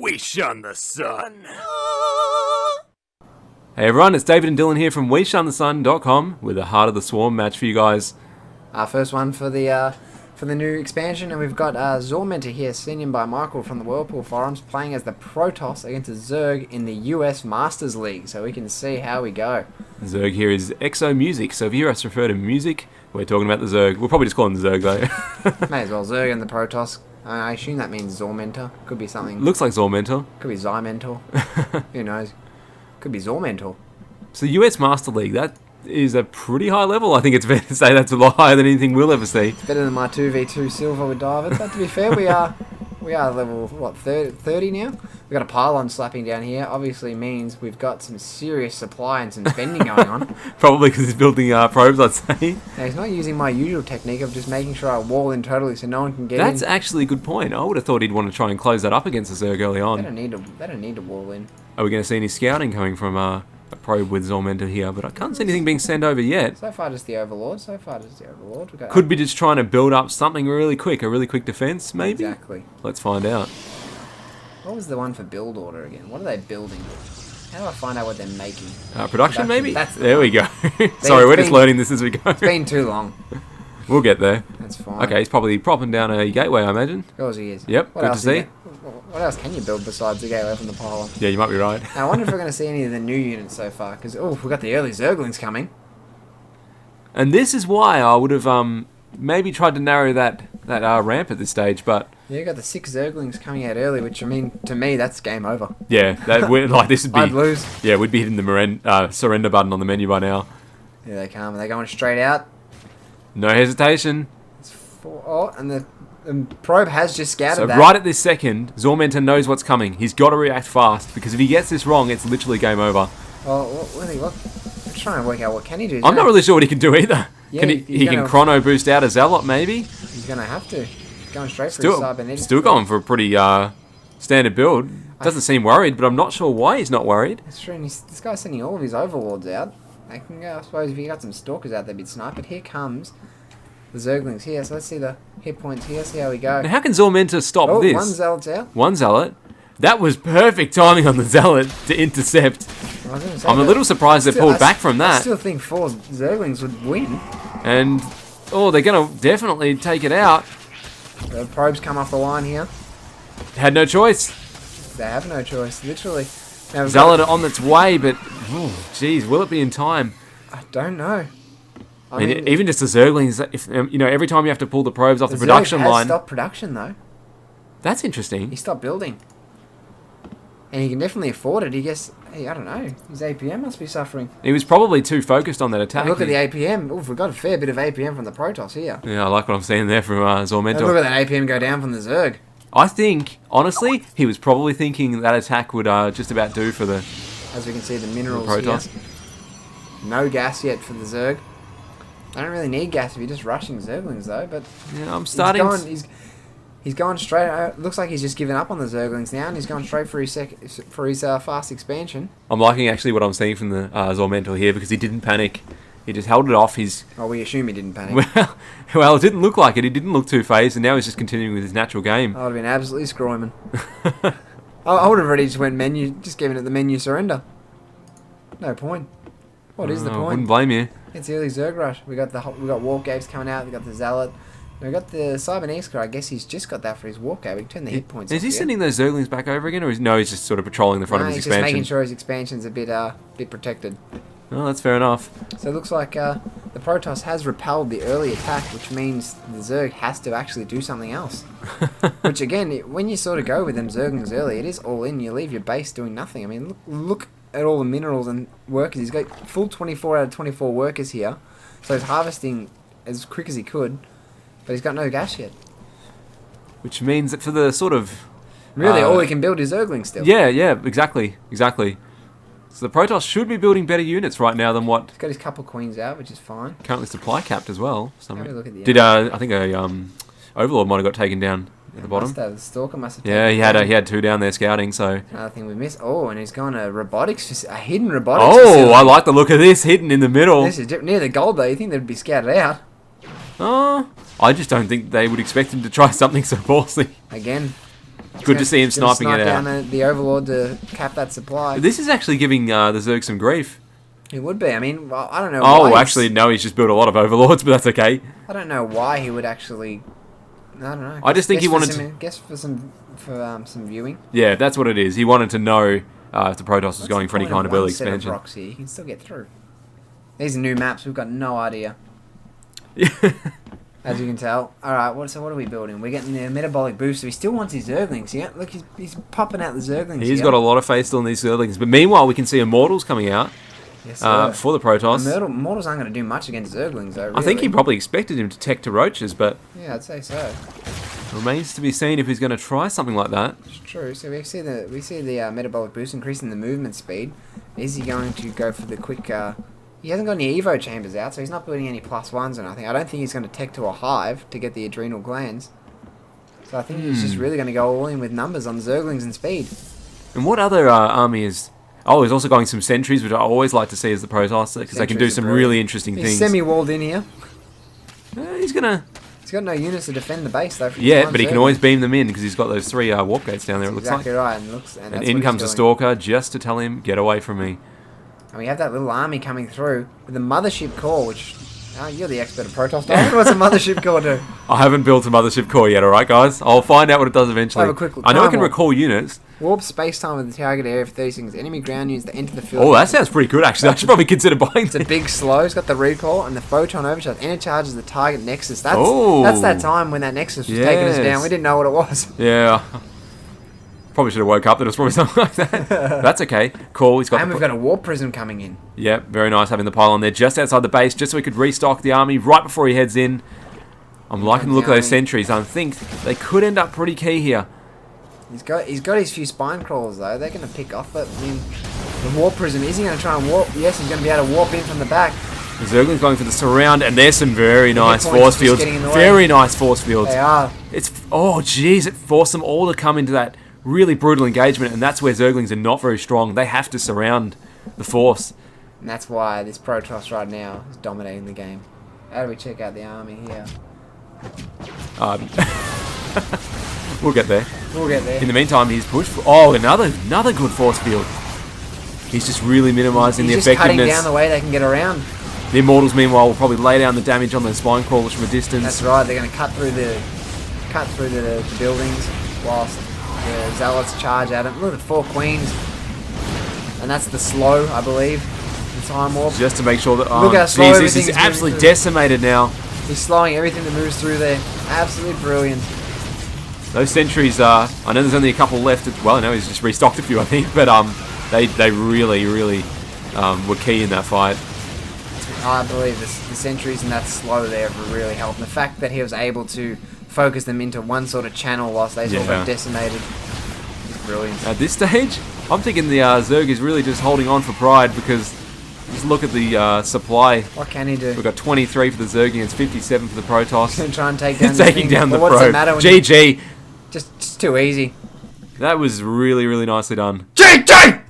We shun the sun. Hey everyone, it's David and Dylan here from WeShunTheSun.com with a Heart of the Swarm match for you guys. Our first one for the new expansion, and we've got Zormenter here, seen in by Michael from the Whirlpool Forums, playing as the Protoss against a Zerg in the US Masters League, so we can see how we go. Zerg here is Exo Music, so if you hear us refer to music, we're talking about the Zerg. We'll probably just call him the Zerg though. May as well, Zerg and the Protoss. I assume that means Zormenter. Could be something. Looks like Zormentor. Could be Zymentor. Who knows? Could be Zormentor. So US Master League, that is a pretty high level. I think it's fair to say that's a lot higher than anything we'll ever see. It's better than my 2v2 silver with David, but to be fair, we are level, what, 30 now? We've got a pylon slapping down here. Obviously means we've got some serious supply and some spending going on. Probably because he's building probes, I'd say. Now, he's not using my usual technique of just making sure I wall in totally so no one can get in. That's actually a good point. I would have thought he'd want to try and close that up against the Zerg early on. They don't need to wall in. Are we going to see any scouting coming from a probe with Zormenter here? But I can't see anything being sent over yet. So far just the Overlord. We've got Could be just trying to build up something really quick, a really quick defense, maybe? Exactly. Let's find out. What was the one for build order again? What are they building? How do I find out what they're making? Production, maybe? That's there we go. Sorry, we're just learning this as we go. It's been too long. We'll get there. That's fine. Okay, he's probably propping down a gateway, I imagine. Of course he is. Yep, What good to else see. What else can you build besides the gateway from the pylon? Yeah, you might be right. Now, I wonder if we're going to see any of the new units so far. Because, we've got the early Zerglings coming. And this is why I would have maybe tried to narrow that ramp at this stage, but Yeah, you got the 6 Zerglings coming out early, which, I mean, to me, that's game over. yeah, this would be. I'd lose. Yeah, we'd be hitting the surrender button on the menu by now. Here they come. They're going straight out. No hesitation. And the probe has just scouted So that. right at this second, Zormenter knows what's coming. He's got to react fast, because if he gets this wrong, it's literally game over. Oh, what? I'm trying to work out what can he do. I'm not really sure what he can do either. Yeah, He can chrono boost out a Zealot, maybe? He's going to have to. Going straight for his cybernetic. Still going for a pretty standard build. Doesn't seem worried, but I'm not sure why he's not worried. That's true. And this guy's sending all of his overlords out. I suppose if he got some stalkers out, they'd be sniped. But here comes the Zerglings here. So let's see the hit points here. See how we go. Now, how can Zormenter stop this? One Zealot's out. One Zealot. That was perfect timing on the Zealot to intercept. I'm a little surprised they pulled back from I that. still think 4 Zerglings would win. And, they're going to definitely take it out. The probes come off the line here. Had no choice. They have no choice, literally. Now, Zealot on its way, but, geez, will it be in time? I don't know. I mean, even just the Zerglings, if every time you have to pull the probes off the Zerg production has line. stopped production, though. That's interesting. He stopped building. And he can definitely afford it. He gets, I don't know. His APM must be suffering. He was probably too focused on that attack. Look at the APM. Oh, we've got a fair bit of APM from the Protoss here. Yeah, I like what I'm seeing there from And look Zormenter. at that APM go down from the Zerg. I think, honestly, he was probably thinking that attack would just about do for the As we can see, the minerals Protoss. here. No gas yet for the Zerg. I don't really need gas if you're just rushing Zerglings, though. But Yeah, I'm starting. he's going straight. Looks like he's just given up on the Zerglings now, and he's going straight for his fast expansion. I'm liking actually what I'm seeing from the Zormenter here because he didn't panic. He just held it off. We assume he didn't panic. Well, it didn't look like it. He didn't look too phased, and now he's just continuing with his natural game. I would have been absolutely scroyman. I would have already just went menu, just given it the menu surrender. No point. What is the I point? wouldn't blame you. It's the early Zerg rush. We got Warp Gates coming out. We got the Zealot. We got the Cybernetics. I guess he's just got that for his Warp Gate. We can turn the hit points. Is he sending those Zerglings back over again, or he's just sort of patrolling the front of his he's expansion? just making sure his expansion's a bit protected. Oh, that's fair enough. So it looks like the Protoss has repelled the early attack, which means the Zerg has to actually do something else. Which again, when you sort of go with them Zerglings early, it is all in. You leave your base doing nothing. I mean, look at all the minerals and workers. He's got full 24 out of 24 workers here. So he's harvesting as quick as he could, but he's got no gas yet. Which means that for the sort of... Really, all he can build is Zerglings still. Yeah, exactly. So the Protoss should be building better units right now than what... He's got his couple queens out, which is fine. Currently supply capped as well. Have a look at the I think Overlord might have got taken down at the bottom. The Stalker must have Yeah, taken he had 2 down there scouting, so... Another thing we missed. Oh, and he's gone a robotics, a hidden robotics Oh, facility. I like the look of this, hidden in the middle. This is near the gold, though. You think they'd be scouted out. Oh, I just don't think they would expect him to try something so ballsy. Again, Good to see him Gonna sniping it snipe out. down the Overlord to cap that supply. This is actually giving the Zerg some grief. It would be. I mean, well, I don't know. Oh, why he's- actually, no, he's just built a lot of Overlords, but that's okay. I don't know why he would actually. I don't know. I just think he for wanted some, Guess for some viewing. Yeah, that's what it is. He wanted to know if the Protoss was going for any kind of early One set expansion. rocks here. You can still get through. These are new maps. We've got no idea. As you can tell. Alright, so what are we building? We're getting the metabolic booster. He still wants his Zerglings. Yeah, look, he's popping out the Zerglings. He's here. got a lot of faith still in these Zerglings. But meanwhile, we can see Immortals coming out Yes, sir. for the Protoss. Mortals aren't going to do much against Zerglings, though. Really. I think he probably expected him to tech to Roaches, but Yeah, I'd say so. remains to be seen if he's going to try something like that. It's true. So we see the metabolic boost increasing the movement speed. Is he going to go for the quick? He hasn't got any Evo chambers out, so he's not building any +1s or nothing. I don't think he's going to tech to a hive to get the adrenal glands. So I think he's just really going to go all in with numbers on Zerglings and speed. And what other army is... Oh, he's also going some sentries, which I always like to see as the Protoss, because they can do Sentries are some brilliant. really interesting He's things. semi-walled in here. He's going to... He's got no units to defend the base though. Yeah, but he can always beam them in, because he's got those 3 warp gates down there, it looks exactly like. right. And And that's in what comes a he's doing. Stalker just to tell him, get away from me. And we have that little army coming through with the Mothership Core, which... you're the expert of Protoss. What's a Mothership Core do? I haven't built a Mothership Core yet, alright guys? I'll find out what it does eventually. Have a quick I know I time can warp. recall units. Warp space-time with the target area for 30 seconds. Enemy ground units that enter the field. Oh, that sounds pretty good actually. I should probably consider buying It's a it. big slow. It's got the recoil and the photon overcharge. And it charges the target nexus. That's Oh. that's that time when that nexus was taking us down. Yes. We didn't know what it was. Yeah. Probably should have woke up. That was probably something like that. That's okay. Cool. He's got And the we've got a warp prism coming in. Yeah, very nice having the pylon there just outside the base, just so we could restock the army right before he heads in. I'm liking the look of those sentries. I think they could end up pretty key here. He's got his few spine crawlers though. They're going to pick off. But I mean, the warp prism, is he going to try and warp? Yes, he's going to be able to warp in from the back. The Zergling's going for the surround, and there's some very nice points force just fields. getting in the way. Very nice force fields. They are. It's oh jeez, it forced them all to come into that really brutal engagement, and that's where Zerglings are not very strong. They have to surround the force. And that's why this Protoss right now is dominating the game. How do we check out the army here? We'll get there. We'll get there. In the meantime, he's pushed. Oh, another good force field. He's just really minimising the He's just cutting effectiveness. down the way they can get around. The Immortals, meanwhile, will probably lay down the damage on those spine crawlers from a distance. That's right. They're going to cut through the buildings whilst the Zealots charge at him. Look at 4 queens, and that's the slow, I believe. The time warp. Just to make sure that. Look Oh, how slow jeez, this everything's is moving absolutely through. decimated now. He's slowing everything that moves through there. Absolutely brilliant. Those sentries are. I know there's only a couple left. Well, no, he's just restocked a few, I think. But they really were key in that fight. I believe the sentries and that slow there have really helped. And the fact that he was able to focus them into one sort of channel whilst they all Yeah. got decimated is brilliant. At this stage, I'm thinking the Zerg is really just holding on for pride because just look at the supply. What can he do? We've got 23 for the Zerg against 57 for the Protoss. Gonna try and take down this Taking thing. down the But what's Pro. the matter when GG. just too easy. That was really nicely done. GG!